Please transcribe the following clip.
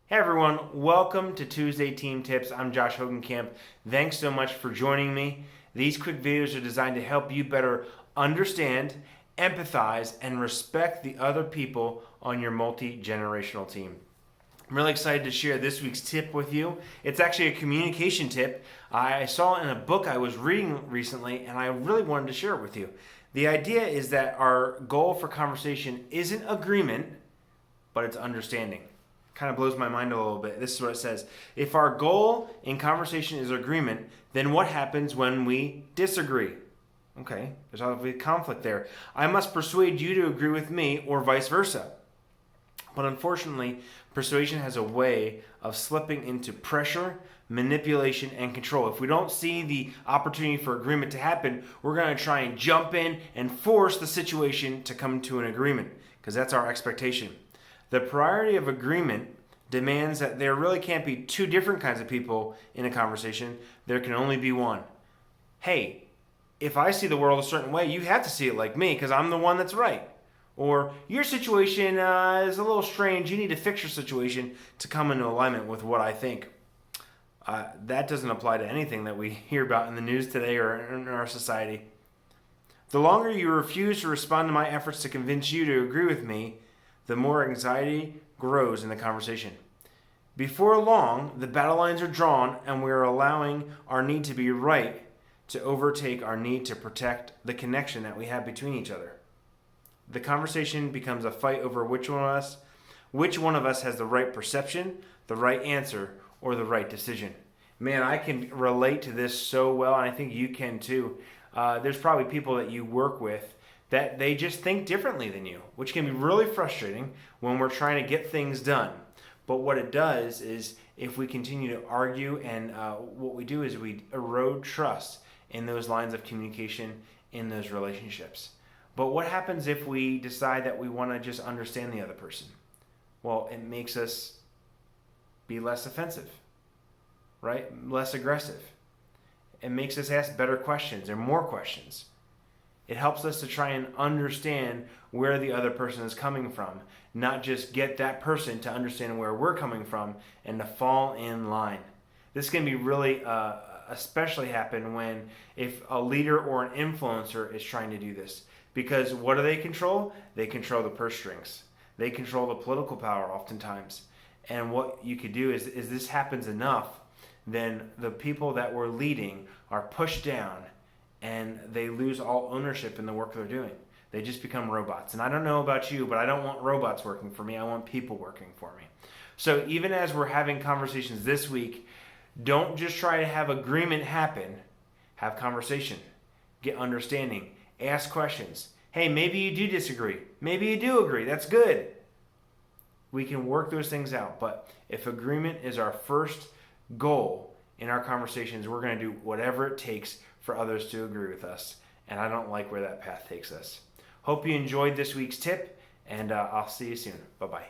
Hey everyone, welcome to Tuesday Team Tips. I'm Josh Hogenkamp. Thanks so much for joining me. These quick videos are designed to help you better understand, empathize, and respect the other people on your multi-generational team. I'm really excited to share this week's tip with you. It's actually a communication tip I saw in a book I was reading recently, and I really wanted to share it with you. The idea is that our goal for conversation isn't agreement, but it's understanding. Kind of blows my mind a little bit. This is what it says. If our goal in conversation is agreement, then what happens when we disagree? Okay, there's obviously conflict there. I must persuade you to agree with me or vice versa. But unfortunately, persuasion has a way of slipping into pressure, manipulation, and control. If we don't see the opportunity for agreement to happen, we're going to try and jump in and force the situation to come to an agreement, because that's our expectation. The priority of agreement demands that there really can't be two different kinds of people in a conversation. There can only be one. Hey, if I see the world a certain way, you have to see it like me because I'm the one that's right. Or your situation is a little strange. You need to fix your situation to come into alignment with what I think. That doesn't apply to anything that we hear about in the news today or in our society. The longer you refuse to respond to my efforts to convince you to agree with me, the more anxiety grows in the conversation. Before long, the battle lines are drawn and we are allowing our need to be right to overtake our need to protect the connection that we have between each other. The conversation becomes a fight over which one of us has the right perception, the right answer, or the right decision. Man, I can relate to this so well, and I think you can too. There's probably people that you work with that they just think differently than you, which can be really frustrating when we're trying to get things done. But what it does is if we continue to argue and what we do is we erode trust in those lines of communication in those relationships. But what happens if we decide that we want to just understand the other person? Well, it makes us be less offensive, right? Less aggressive. It makes us ask better questions or more questions. It helps us to try and understand where the other person is coming from, not just get that person to understand where we're coming from and to fall in line. This can be really especially happen when if a leader or an influencer is trying to do this. Because what do they control? They control the purse strings. They control the political power oftentimes. And what you could do is this happens enough, then the people that we're leading are pushed down and they lose all ownership in the work they're doing. They just become robots. And I don't know about you, but I don't want robots working for me. I want people working for me. So even as we're having conversations this week, don't just try to have agreement happen. Have conversation. Get understanding. Ask questions. Hey, maybe you do disagree. Maybe you do agree. That's good. We can work those things out. But if agreement is our first goal in our conversations, we're going to do whatever it takes for others to agree with us. And I don't like where that path takes us. Hope you enjoyed this week's tip, and I'll see you soon. Bye-bye.